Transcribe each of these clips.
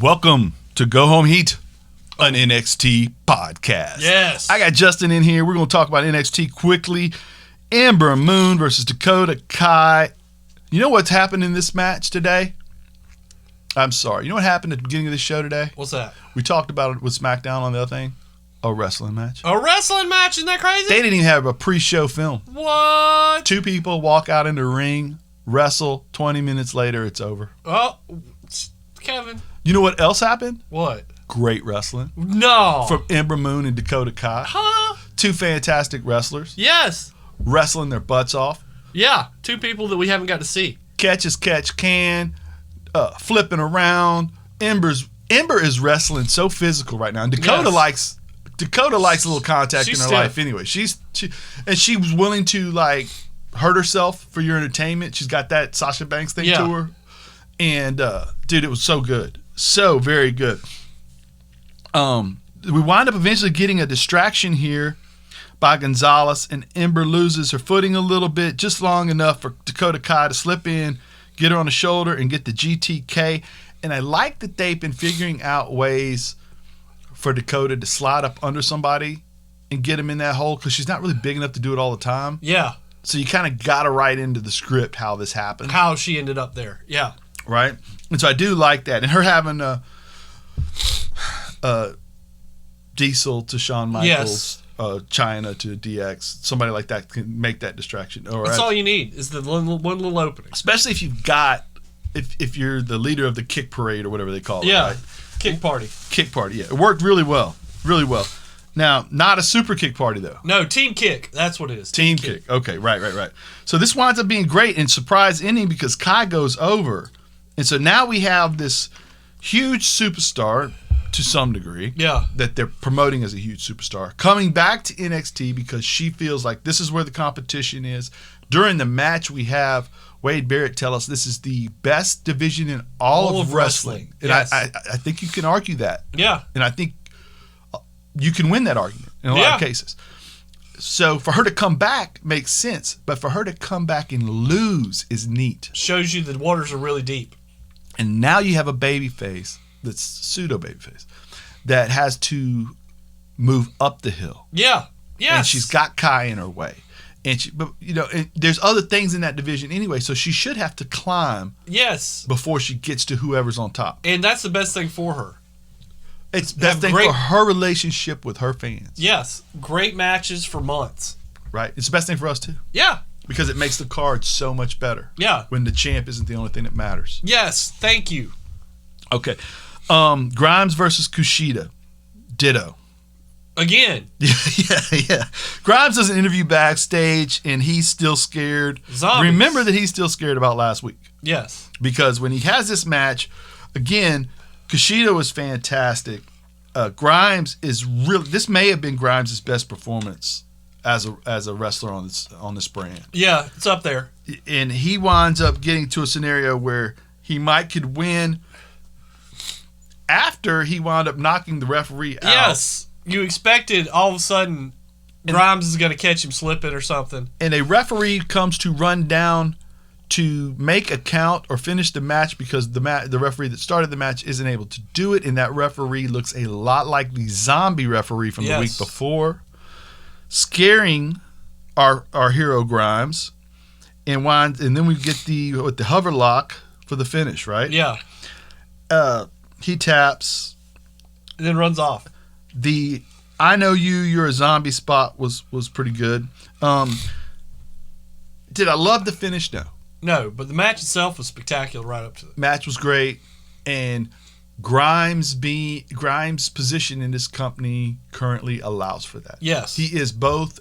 Welcome to Go Home Heat, an NXT podcast. Yes. I got Justin in here. We're going to talk about NXT quickly. Ember Moon versus Dakota Kai. You know what's happened in this match today? I'm sorry. You know what happened at the beginning of the show today? What's that? We talked about it with SmackDown on the other thing. A wrestling match. A wrestling match? Isn't that crazy? They didn't even have a pre-show film. What? Two people walk out in the ring, wrestle, 20 minutes later, it's over. Oh, Kevin. You know what else happened? What? Great wrestling. No. From Ember Moon and Dakota Kai. Huh? Two fantastic wrestlers. Yes. Wrestling their butts off. Yeah. Two people that we haven't got to see. Catch as catch can. Flipping around. Ember is wrestling so physical right now. And Dakota likes a little contact in her life anyway. She was willing to like hurt herself for your entertainment. She's got that Sasha Banks thing to her. And dude, it was so good. So very good. We wind up eventually getting a distraction here by Gonzalez, and Ember loses her footing a little bit, just long enough for Dakota Kai to slip in, get her on the shoulder, and get the GTK. And I like that they've been figuring out ways for Dakota to slide up under somebody and get him in that hole, because she's not really big enough to do it all the time. Yeah. So you kind of got to write into the script how this happened. How she ended up there. Yeah. Right? And so I do like that. And her having Diesel to Shawn Michaels, China to DX, somebody like that can make that distraction. That's all you need is the one little opening. Especially if you've got, if you're the leader of the kick parade or whatever they call it. Yeah. Right? Kick party. Kick party, yeah. It worked really well. Really well. Now, not a super kick party, though. No, team kick. That's what it is. Team kick. Okay, right. So this winds up being great and surprise ending because Kai goes over. And so now we have this huge superstar, to some degree, that they're promoting as a huge superstar, coming back to NXT because she feels like this is where the competition is. During the match, we have Wade Barrett tell us this is the best division in all of wrestling. And yes. I think you can argue that. Yeah. And I think you can win that argument in a lot of cases. So for her to come back makes sense, but for her to come back and lose is neat. Shows you the waters are really deep. And now you have a babyface that's pseudo babyface that has to move up the hill. Yeah. Yes. And she's got Kai in her way. And there's other things in that division anyway, so she should have to climb before she gets to whoever's on top. And that's the best thing for her. It's the best thing for her relationship with her fans. Yes. Great matches for months. Right. It's the best thing for us too. Yeah. Because it makes the card so much better. Yeah. When the champ isn't the only thing that matters. Yes. Thank you. Okay. Grimes versus Kushida. Ditto. Again. Yeah. Grimes does an interview backstage, and he's still scared. Zombies. Remember that he's still scared about last week. Yes. Because when he has this match, again, Kushida was fantastic. Grimes is really. This may have been Grimes' best performance as a wrestler on this brand. Yeah, it's up there. And he winds up getting to a scenario where he could win after he wound up knocking the referee out. Yes. You expected all of a sudden Grimes is going to catch him slipping or something. And a referee comes to run down to make a count or finish the match because the referee that started the match isn't able to do it, and that referee looks a lot like the zombie referee from the week before, scaring our hero Grimes, and then we get the hover lock for the finish, right? Yeah. He taps, and then runs off. The "I know you're a zombie" spot was pretty good. Did I love the finish? No, but the match itself was spectacular right up to it. Match was great, and Grimes' position in this company currently allows for that. Yes. He is both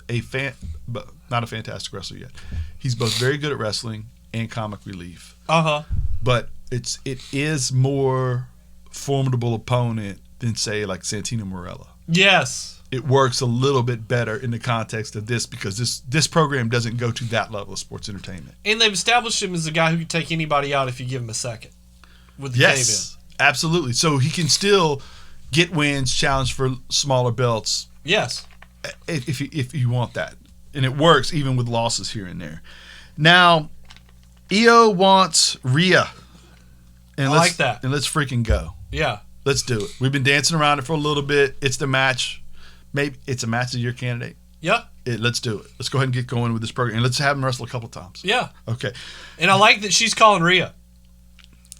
not a fantastic wrestler yet. He's both very good at wrestling and comic relief. Uh-huh. But it is more formidable opponent than, say, like Santino Marella. Yes. It works a little bit better in the context of this because this program doesn't go to that level of sports entertainment. And they've established him as a guy who can take anybody out if you give him a second. With the yes, absolutely. So he can still get wins, challenge for smaller belts. Yes. If you want that. And it works even with losses here and there. Now, Io wants Rhea. And I like that. And let's freaking go. Yeah. Let's do it. We've been dancing around it for a little bit. It's the match. Maybe it's a match of your candidate. Yeah. Let's do it. Let's go ahead and get going with this program. And let's have him wrestle a couple times. Yeah. Okay. And I like that she's calling Rhea.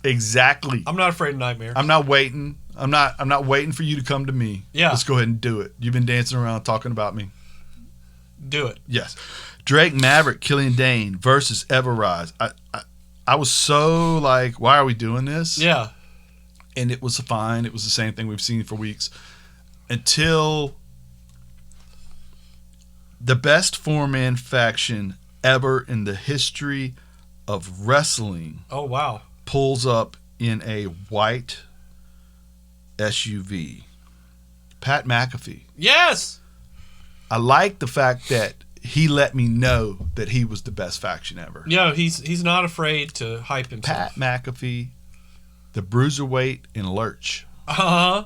Exactly. I'm not afraid of Nightmare. I'm not waiting. I'm not waiting for you to come to me. Yeah. Let's go ahead and do it. You've been dancing around talking about me. Do it. Yes. Drake Maverick, Killian Dane versus Everrise. I was so like, why are we doing this? Yeah. And it was fine. It was the same thing we've seen for weeks until the best four-man faction ever in the history of wrestling. Oh, wow. Pulls up in a white SUV. Pat McAfee. Yes. I like the fact that he let me know that he was the best faction ever. Yeah, he's not afraid to hype himself. Pat McAfee, the Bruiserweight, and Lurch. Uh-huh.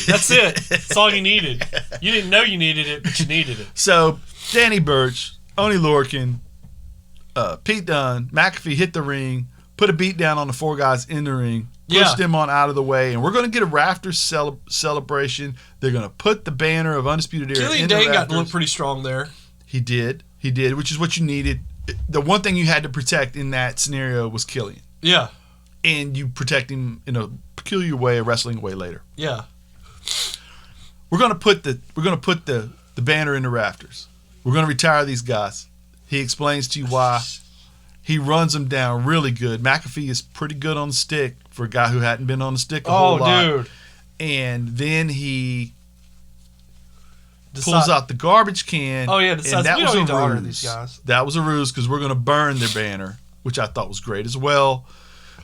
That's it. That's all you needed. You didn't know you needed it, but you needed it. So, Danny Burch, Oney Lorcan, Pete Dunne, McAfee hit the ring, put a beat down on the four guys in the ring, pushed them on out of the way, and we're going to get a Rafters celebration. They're going to put the banner of Undisputed Era Killian in the Dane Rafters. got to look pretty strong there. He did, which is what you needed. The one thing you had to protect in that scenario was Killian. Yeah. And you protect him in a peculiar way, a wrestling way later. Yeah. We're gonna put the banner in the rafters. We're gonna retire these guys. He explains to you why. He runs them down really good. McAfee is pretty good on the stick for a guy who hadn't been on the stick a whole lot. Oh, dude. And then he pulls out the garbage can. Oh, yeah. And that we was don't a need to honor ruse. these guys. That was a ruse because we're gonna burn their banner, which I thought was great as well.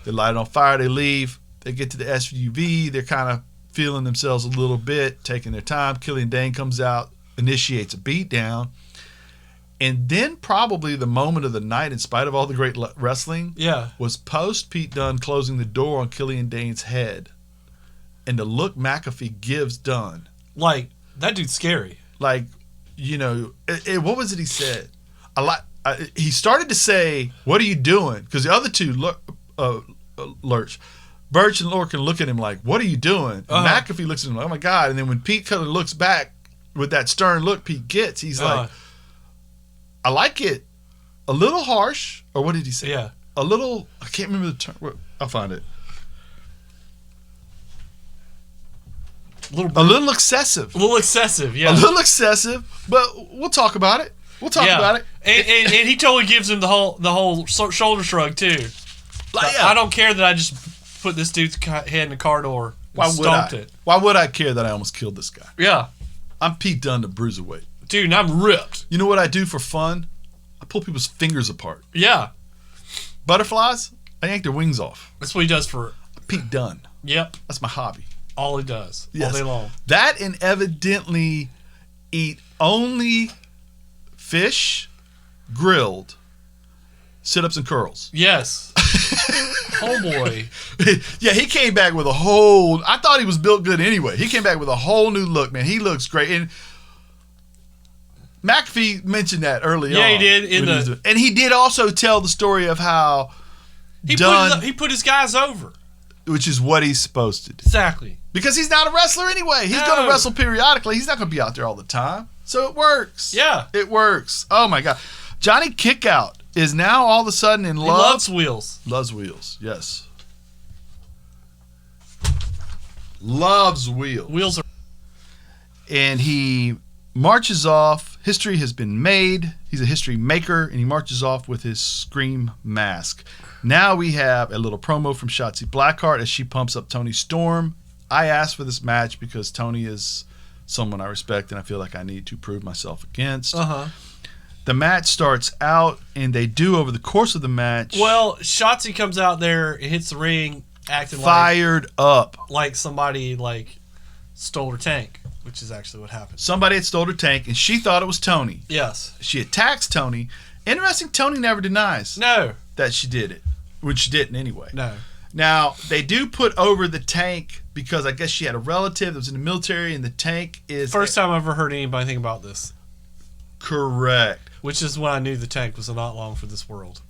They light it on fire. They leave. They get to the SUV. They're kind of feeling themselves a little bit, taking their time. Killian Dane comes out, initiates a beatdown. And then probably the moment of the night, in spite of all the great wrestling, was post Pete Dunne closing the door on Killian Dane's head. And the look McAfee gives Dunne. Like, that dude's scary. Like, you know, what was it he said? He started to say, "What are you doing?" Because the other two, Lurch, Burch and Lorcan look at him like, "What are you doing?" And McAfee looks at him like, "Oh my God!" And then when Pete kind of looks back with that stern look Pete gets, he's like, "I like it a little harsh," or what did he say? Yeah, a little. I can't remember the term. I'll find it. A little excessive. A little excessive, yeah. A little excessive, but we'll talk about it. We'll talk about it. And he totally gives him the whole shoulder shrug too. I don't care that I just put this dude's head in a car door and stomped it. Why would I care that I almost killed this guy? Yeah. I'm Pete Dunne, the Bruiserweight. Dude, and I'm ripped. You know what I do for fun? I pull people's fingers apart. Yeah. Butterflies, I yank their wings off. That's what he does for Pete Dunne. Yep. That's my hobby. All he does. Yes. All day long. That and evidently eat only fish, grilled, sit-ups and curls. Yes. Oh boy. Yeah, he came back with a whole... I thought he was built good anyway. He came back with a whole new look, man. He looks great. And McAfee mentioned that early on. Yeah, he did. And he did also tell the story of how he put his guys over. Which is what he's supposed to do. Exactly. Because he's not a wrestler anyway. He's going to wrestle periodically. He's not going to be out there all the time. So it works. Yeah. It works. Oh, my God. Johnny Kickout is now all of a sudden in love. He loves wheels. Loves wheels, yes. Loves wheels. Wheels are... And he marches off. History has been made. He's a history maker, and he marches off with his Scream mask. Now we have a little promo from Shotzi Blackheart as she pumps up Toni Storm. I asked for this match because Toni is someone I respect and I feel like I need to prove myself against. The match starts out, and they do over the course of the match. Well, Shotzi comes out there, hits the ring, acting fired up. Like somebody stole her tank, which is actually what happened. Somebody had stole her tank, and she thought it was Toni. Yes. She attacks Toni. Interesting, Toni never denies that she did it, which she didn't anyway. No. Now, they do put over the tank because I guess she had a relative that was in the military, and the tank is... First time I've ever heard anybody think about this. Correct. Which is when I knew the tank was not long for this world.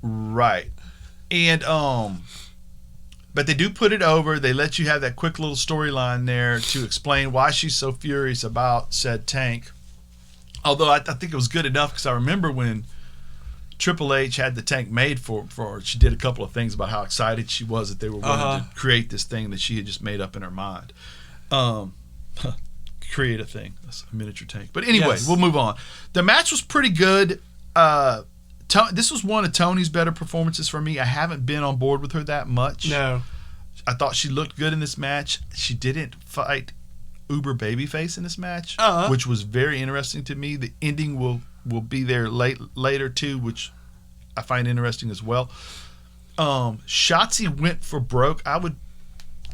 Right. And But they do put it over. They let you have that quick little storyline there to explain why she's so furious about said tank. Although I think it was good enough because I remember when Triple H had the tank made for her, she did a couple of things about how excited she was that they were willing to create this thing that she had just made up in her mind. Create a thing. That's a miniature tank. But anyway, we'll move on. The match was pretty good. This was one of Tony's better performances for me. I haven't been on board with her that much. No. I thought she looked good in this match. She didn't fight uber babyface in this match, which was very interesting to me. The ending will be there later too, which I find interesting as well. Shotzi went for broke. I would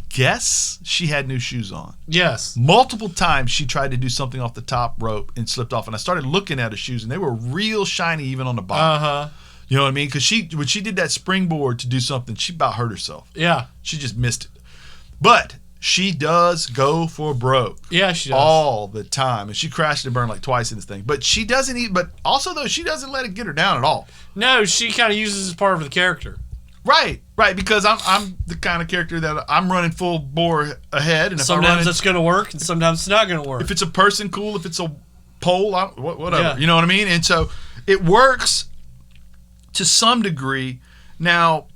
guess she had new shoes on. Yes. Multiple times she tried to do something off the top rope and slipped off, and I started looking at her shoes, and they were real shiny even on the bottom. You know what I mean? Because when she did that springboard to do something, she about hurt herself. Yeah. She just missed it. But she does go for broke. Yeah, she does. All the time. And she crashed and burned like twice in this thing. But she doesn't but also though, she doesn't let it get her down at all. No, she kind of uses it as part of the character. Right, because I'm the kind of character that I'm running full bore ahead, and if sometimes it's going to work, and sometimes it's not going to work. If it's a person, cool. If it's a pole, whatever. Yeah. You know what I mean? And so it works to some degree. Now,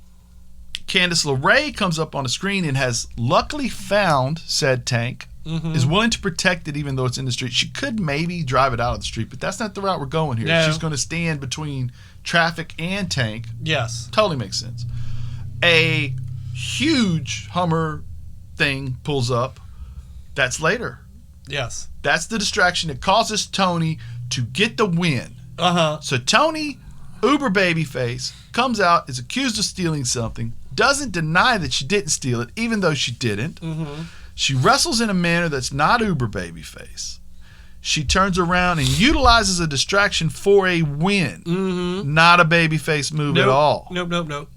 Candice LeRae comes up on the screen and has luckily found said tank. Is willing to protect it even though it's in the street. She could maybe drive it out of the street, but that's not the route we're going here. No. She's going to stand between traffic and tank. Yes. Totally makes sense. A huge Hummer thing pulls up. That's later. Yes. That's the distraction that causes Tony to get the win. So Tony, uber babyface, comes out, is accused of stealing something, doesn't deny that she didn't steal it, even though she didn't. She wrestles in a manner that's not uber babyface. She turns around and utilizes a distraction for a win. Not a babyface move at all. Nope.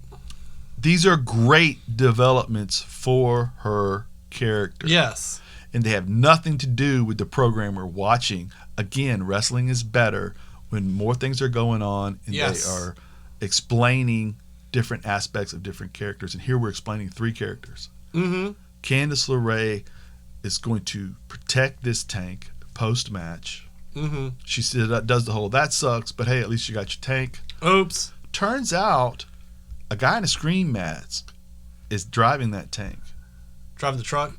These are great developments for her character. Yes. And they have nothing to do with the program we're watching. Again, wrestling is better when more things are going on and they are explaining different aspects of different characters. And here we're explaining 3 characters. Candice LeRae is going to protect this tank post-match. She said, does the whole, that sucks, but hey, at least you got your tank. Oops. Turns out a guy in a screen mask is driving that tank. Driving the truck?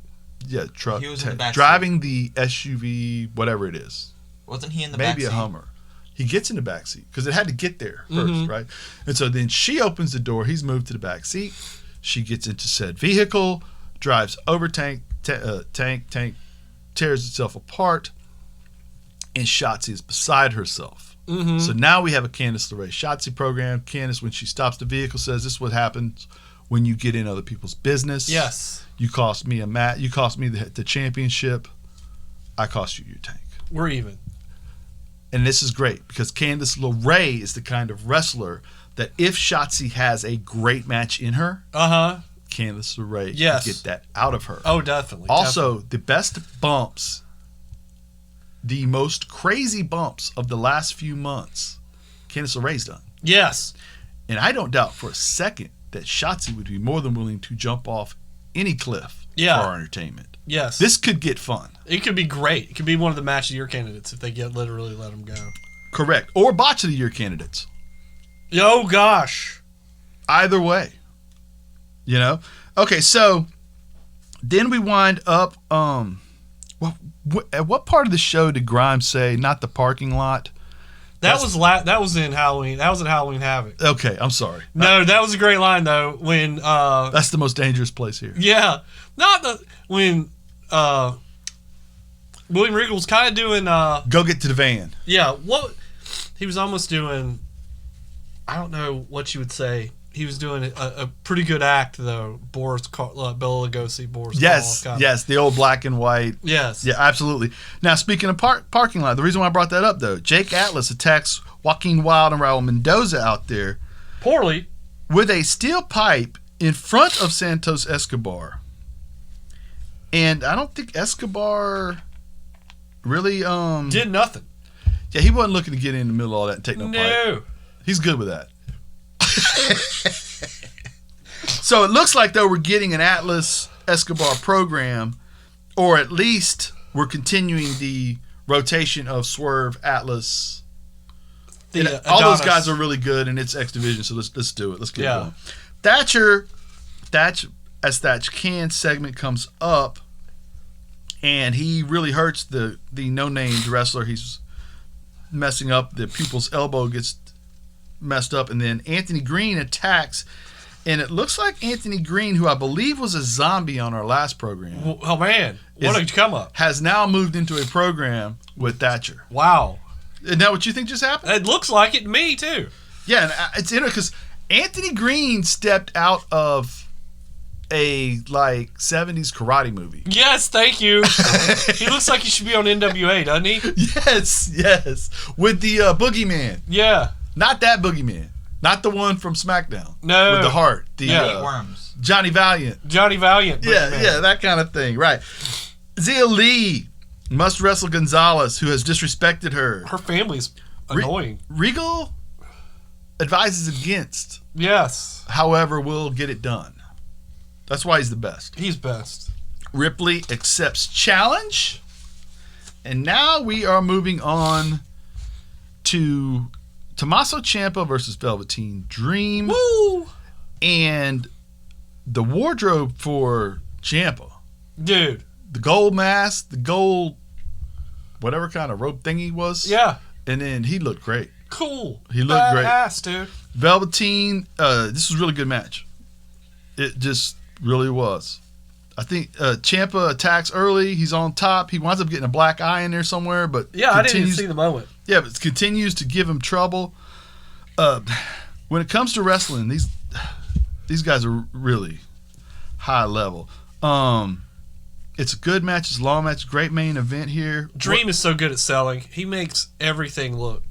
Yeah, truck. He was in the back driving seat. the SUV, whatever it is. Wasn't he in the back seat? Maybe a Hummer. He gets in the back seat because it had to get there first, right? And so then she opens the door. He's moved to the back seat. She gets into said vehicle, drives over tank, tears itself apart, and Shotzi is beside herself. So now we have a Candice LeRae Shotzi program. Candice, when she stops the vehicle, says, "This is what happens when you get in other people's business. Yes. You cost me you cost me the championship. I cost you your tank. We're even." And this is great because Candice LeRae is the kind of wrestler that if Shotzi has a great match in her, Candice LeRae can get that out of her. Oh, definitely. Also, the best bumps, the most crazy bumps of the last few months, Candice LeRae's done. Yes. And I don't doubt for a second that Shotzi would be more than willing to jump off any cliff for our entertainment. Yes. This could get fun. It could be great. It could be one of the match of the year candidates if they literally let them go. Correct. Or botch of the year candidates. Oh, gosh. Either way. You know? Okay, so then we wind up, at what part of the show did Grimes say, not the parking lot? That was in Halloween. That was in Halloween Havoc. Okay, I'm sorry. No, that was a great line though. When that's the most dangerous place here. Yeah, when William Regal was kind of doing. Go get to the van. Yeah, what he was almost doing. I don't know what you would say. He was doing a pretty good act though. Bela Lugosi, Boris. Yes, the old black and white. Yes, yeah, absolutely. Now speaking of parking lot, the reason why I brought that up though, Jake Atlas attacks Joaquin Wilde and Raul Mendoza out there poorly with a steel pipe in front of Santos Escobar, and I don't think Escobar really did nothing. Yeah, he wasn't looking to get in the middle of all that and take no pipe. No, he's good with that. So it looks like, though, we're getting an Atlas Escobar program, or at least we're continuing the rotation of Swerve, Atlas. All those guys are really good, and it's X Division, so let's do it. Let's get it going. As Thatch Can segment comes up, and he really hurts the no-named wrestler. He's messing up. The pupil's elbow gets messed up, and then Anthony Green attacks, and it looks like Anthony Green, who I believe was a zombie on our last program. Oh, man. What a come up. Has now moved into a program with Thatcher. Wow. Isn't that what you think just happened? It looks like it to me, too. Yeah, and it's interesting because Anthony Green stepped out of a 70s karate movie. Yes, thank you. He looks like he should be on NWA, doesn't he? Yes. With the boogeyman. Yeah. Not that boogeyman. Not the one from SmackDown. No. With the heart. Worms. Johnny Valiant. Yeah, that kind of thing. Right. Zia Lee must wrestle Gonzalez, who has disrespected her. Her family's annoying. Regal advises against. Yes. However, will get it done. That's why he's the best. He's best. Ripley accepts challenge. And now we are moving on to Tommaso Ciampa versus Velveteen Dream. Woo! And the wardrobe for Ciampa. Dude. The gold mask, the gold whatever kind of rope thing he was. Yeah. And then he looked great. Cool. He looked great. Badass, dude. Velveteen, this was a really good match. It just really was. I think Ciampa attacks early. He's on top. He winds up getting a black eye in there somewhere, but I didn't even see the moment. Yeah, but continues to give him trouble. When it comes to wrestling, these guys are really high level. It's a good match. It's a long match. Great main event here. Dream is so good at selling. He makes everything look.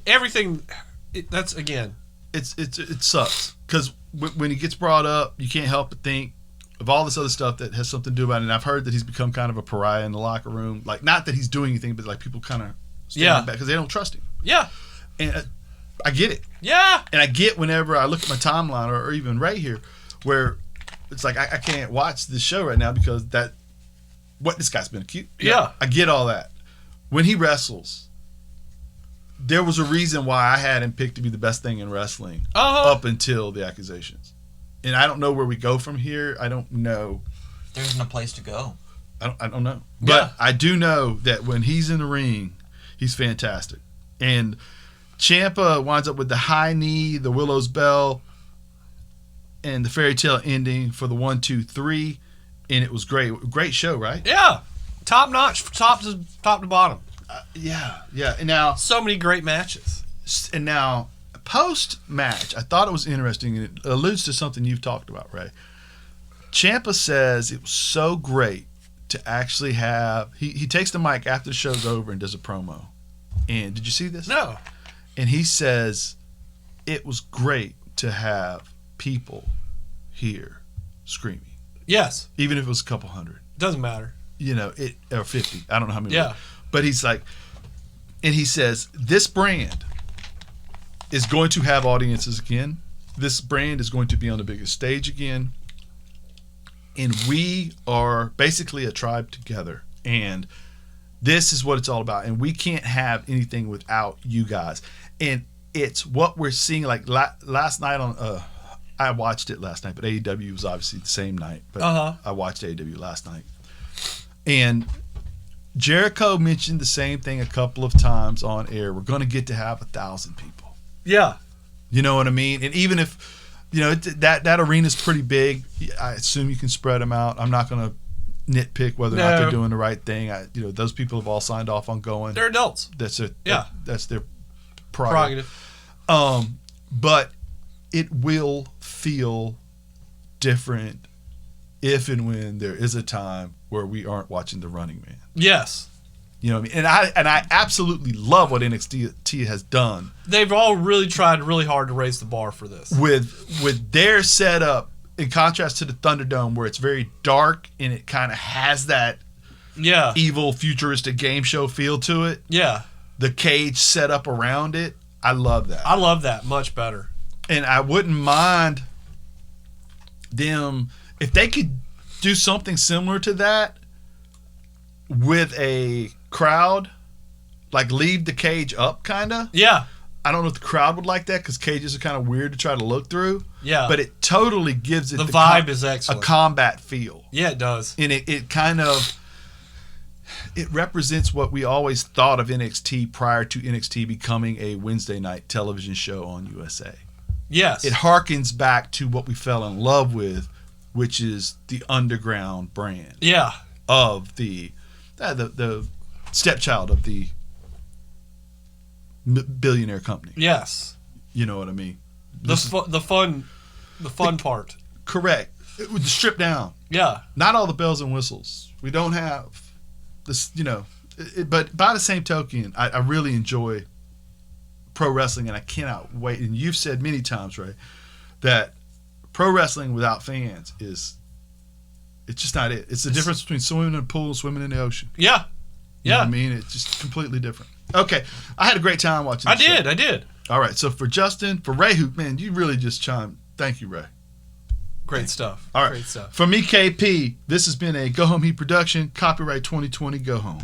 That's again. It sucks because when he gets brought up, you can't help but think of all this other stuff that has something to do about it. And I've heard that he's become kind of a pariah in the locker room. Like, not that he's doing anything, but like people kind of stand back because they don't trust him. Yeah. And I get it. Yeah. And I get whenever I look at my timeline or even right here where it's like I can't watch this show right now because what this guy's been accused. Yeah. I get all that. When he wrestles, there was a reason why I had him picked to be the best thing in wrestling up until the accusations. And I don't know where we go from here. I don't know. There isn't a place to go. I don't know. But I do know that when he's in the ring, he's fantastic. And Ciampa winds up with the high knee, the Willow's Bell, and the fairy tale ending for the 1, 2, 3. And it was great. Great show, right? Yeah. Top notch, top to bottom. Yeah. And now so many great matches. And now post match, I thought it was interesting, and it alludes to something you've talked about, Ray. Ciampa says it was so great to actually have. He takes the mic after the show's over and does a promo. And did you see this? No. And he says it was great to have people here screaming. Yes. Even if it was a couple hundred. Doesn't matter. Or 50. I don't know how many. Yeah. But he's like, and he says, this brand is going to have audiences again. This brand is going to be on the biggest stage again. And we are basically a tribe together. And this is what it's all about. And we can't have anything without you guys. And it's what we're seeing. Like last night on, I watched it last night, but AEW was obviously the same night. But I watched AEW last night. And Jericho mentioned the same thing a couple of times on air. We're going to get to have 1,000 people. Yeah. You know what I mean? And even if, that arena's pretty big, I assume you can spread them out. I'm not going to nitpick whether or not they're doing the right thing. Those people have all signed off on going. They're adults. That's it. Yeah. That's their prerogative. But it will feel different if and when there is a time where we aren't watching The Running Man. Yes. You know what I mean? And I absolutely love what NXT has done. They've all really tried really hard to raise the bar for this. With their setup, in contrast to the Thunderdome, where it's very dark and it kind of has that evil, futuristic game show feel to it. Yeah. The cage set up around it. I love that. I love that much better. And I wouldn't mind them, if they could do something similar to that with a crowd, like leave the cage up, kind of. Yeah. I don't know if the crowd would like that because cages are kind of weird to try to look through. Yeah. But it totally gives it the vibe is excellent. A combat feel. Yeah, it does. And it kind of, it represents what we always thought of NXT prior to NXT becoming a Wednesday night television show on USA. Yes. It harkens back to what we fell in love with, which is the underground brand. Yeah. Of the stepchild of the billionaire company. Yes. You know what I mean? The fun part. Correct. It would strip down. Yeah. Not all the bells and whistles. We don't have this, but by the same token, I really enjoy pro wrestling, and I cannot wait. And you've said many times, Ray, that pro wrestling without fans it's just not it. It's the difference between swimming in a pool and swimming in the ocean. Yeah. You know what I mean? It's just completely different. Okay. I had a great time watching this show. I did. All right. So for Justin, for Ray, who, man, you really just chimed. Thank you, Ray. Great stuff. All right. Great stuff. For me, KP, this has been a Go Home Heat production. Copyright 2020. Go home.